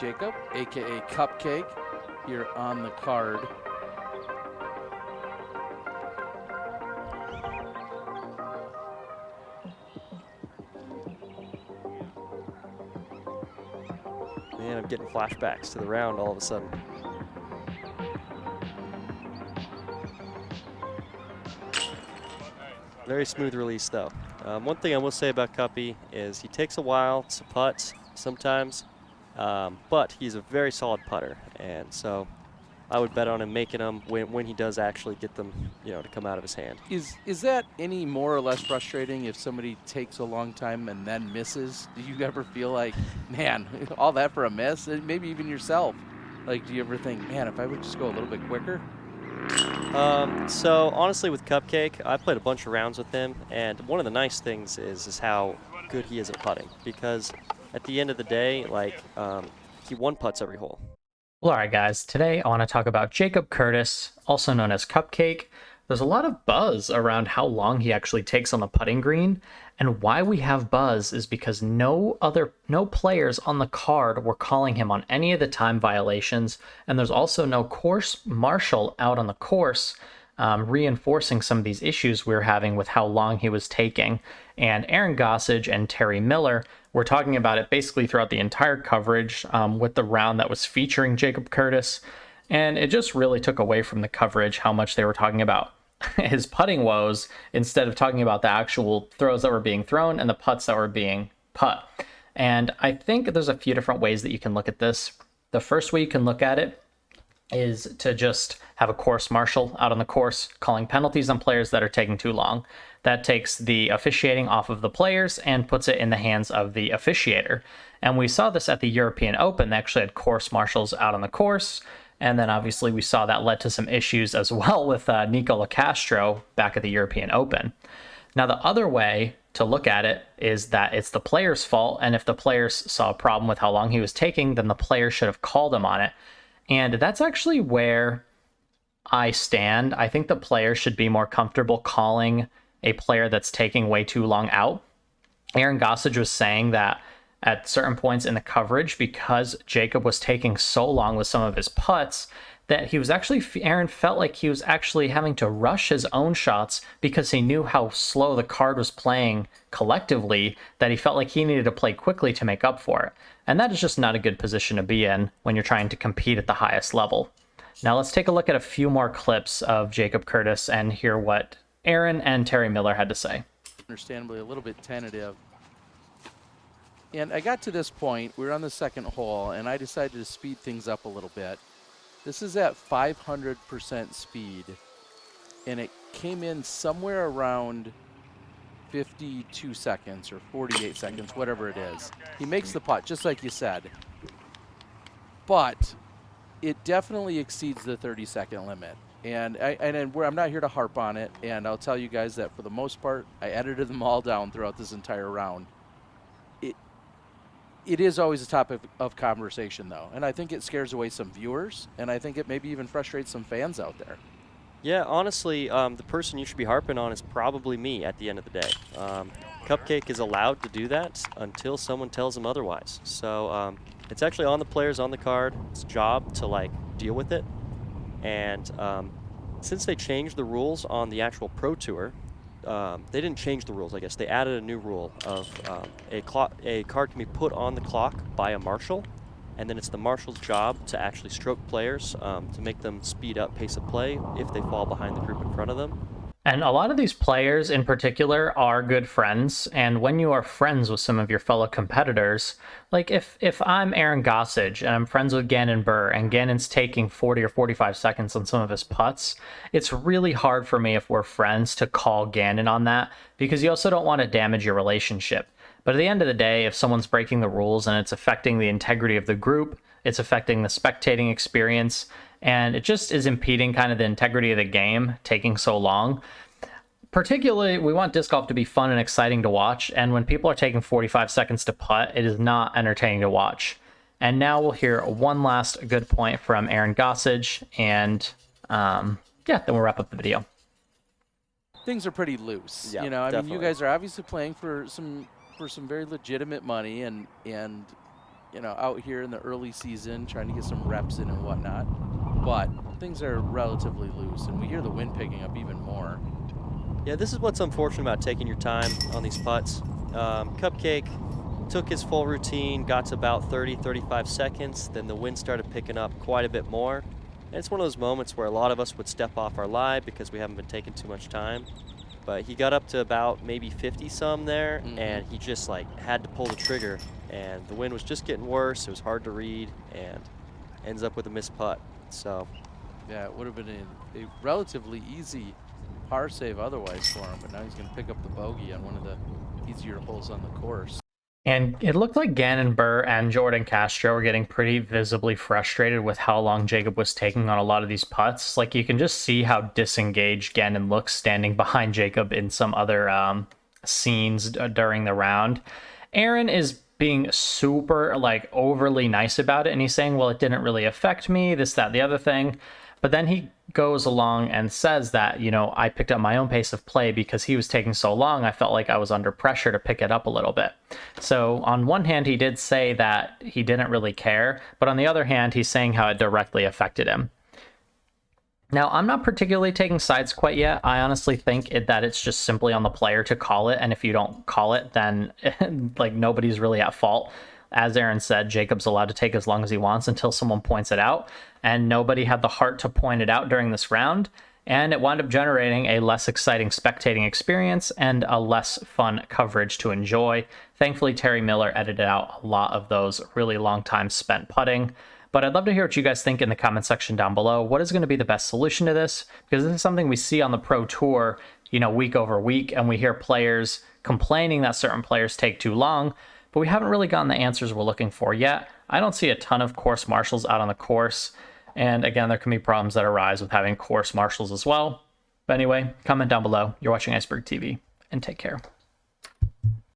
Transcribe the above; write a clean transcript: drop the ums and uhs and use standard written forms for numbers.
Jacob, aka Cupcake, here on the card. Man, I'm getting flashbacks to the round all of a sudden. Very smooth release, though. One thing I will say about Cuppy is he takes a while to putt sometimes, but he's a very solid putter, and so I would bet on him making them when he does actually get them, to come out of his hand. Is that any more or less frustrating if somebody takes a long time and then misses? Do you ever feel like, man, all that for a miss? And maybe even yourself. Like, do you ever think, man, if I would just go a little bit quicker? So honestly, with Cupcake, I played a bunch of rounds with him, and one of the nice things is how good he is at putting, because at the end of the day, he one putts every hole. Well, alright guys, today I want to talk about Jacob Courtis, also known as Cupcake. There's a lot of buzz around how long he actually takes on the putting green, and why we have buzz is because no players on the card were calling him on any of the time violations, and there's also no course marshal out on the course reinforcing some of these issues we were having with how long he was taking. And Aaron Gossage and Terry Miller were talking about it basically throughout the entire coverage with the round that was featuring Jacob Courtis, and it just really took away from the coverage how much they were talking about his putting woes instead of talking about the actual throws that were being thrown and the putts that were being put. And I think there's a few different ways that you can look at this. The first way you can look at it is to just have a course marshal out on the course calling penalties on players that are taking too long. That takes the officiating off of the players and puts it in the hands of the officiator. And we saw this at the European Open. They actually had course marshals out on the course. And then obviously we saw that led to some issues as well with Nico Locastro back at the European Open. Now the other way to look at it is that it's the player's fault, and if the players saw a problem with how long he was taking, then the player should have called him on it. And that's actually where I stand. I think the player should be more comfortable calling a player that's taking way too long out. Aaron Gossage was saying that at certain points in the coverage, because Jacob was taking so long with some of his putts, that he was actually, Aaron felt like he was actually having to rush his own shots because he knew how slow the card was playing collectively, that he felt like he needed to play quickly to make up for it. And that is just not a good position to be in when you're trying to compete at the highest level. Now let's take a look at a few more clips of Jacob Courtis and hear what Aaron and Terry Miller had to say. Understandably a little bit tentative. And I got to this point, we were on the second hole, and I decided to speed things up a little bit. This is at 500% speed, and it came in somewhere around 52 seconds or 48 seconds, whatever it is. He makes the putt, just like you said. But it definitely exceeds the 30-second limit. And I'm not here to harp on it, and I'll tell you guys that for the most part, I edited them all down throughout this entire round. It is always a topic of conversation, though, and I think it scares away some viewers, and I think it maybe even frustrates some fans out there. Yeah, honestly, the person you should be harping on is probably me at the end of the day. Cupcake is allowed to do that until someone tells him otherwise. So it's actually on the players on the card. It's job to deal with it. And since they changed the rules on the actual Pro Tour, they didn't change the rules, I guess. They added a new rule of a card can be put on the clock by a marshal, and then it's the marshal's job to actually stroke players to make them speed up pace of play if they fall behind the group in front of them. And a lot of these players in particular are good friends, and when you are friends with some of your fellow competitors, like if I'm Aaron Gossage and I'm friends with Gannon Burr, and Gannon's taking 40 or 45 seconds on some of his putts, it's really hard for me if we're friends to call Gannon on that, because you also don't want to damage your relationship. But at the end of the day, if someone's breaking the rules and it's affecting the integrity of the group, it's affecting the spectating experience, and it just is impeding kind of the integrity of the game, taking so long. Particularly, we want disc golf to be fun and exciting to watch, and when people are taking 45 seconds to putt, it is not entertaining to watch. And now we'll hear one last good point from Aaron Gossage, and then we'll wrap up the video. Things are pretty loose, Yeah, you know. I mean, definitely. you guys are obviously playing for some very legitimate money, and out here in the early season, trying to get some reps in and whatnot. But things are relatively loose, and we hear the wind picking up even more. Yeah, this is what's unfortunate about taking your time on these putts. Cupcake took his full routine, got to about 30, 35 seconds, then the wind started picking up quite a bit more. And it's one of those moments where a lot of us would step off our lie because we haven't been taking too much time. But he got up to about maybe 50-some there, and he just had to pull the trigger, and the wind was just getting worse. It was hard to read, and ends up with a missed putt. So yeah, it would have been a relatively easy par save otherwise for him, but now he's going to pick up the bogey on one of the easier holes on the course. And it looked like Gannon Burr and Jordan Castro were getting pretty visibly frustrated with how long Jacob was taking on a lot of these putts. Like, you can just see how disengaged Gannon looks standing behind Jacob in some other scenes during the round. Aaron is being super, overly nice about it, and he's saying, well, it didn't really affect me, this, that, the other thing. But then he goes along and says that, I picked up my own pace of play because he was taking so long. I felt like I was under pressure to pick it up a little bit. So on one hand, he did say that he didn't really care. But on the other hand, he's saying how it directly affected him. Now, I'm not particularly taking sides quite yet. I honestly think that it's just simply on the player to call it. And if you don't call it, then nobody's really at fault. As Aaron said, Jacob's allowed to take as long as he wants until someone points it out, and nobody had the heart to point it out during this round, and it wound up generating a less exciting spectating experience and a less fun coverage to enjoy. Thankfully, Terry Miller edited out a lot of those really long times spent putting. But I'd love to hear what you guys think in the comment section down below. What is going to be the best solution to this? Because this is something we see on the Pro Tour, week over week, and we hear players complaining that certain players take too long, but we haven't really gotten the answers we're looking for yet. I don't see a ton of course marshals out on the course. And again, there can be problems that arise with having course marshals as well. But anyway, comment down below. You're watching Iceberg TV, and take care.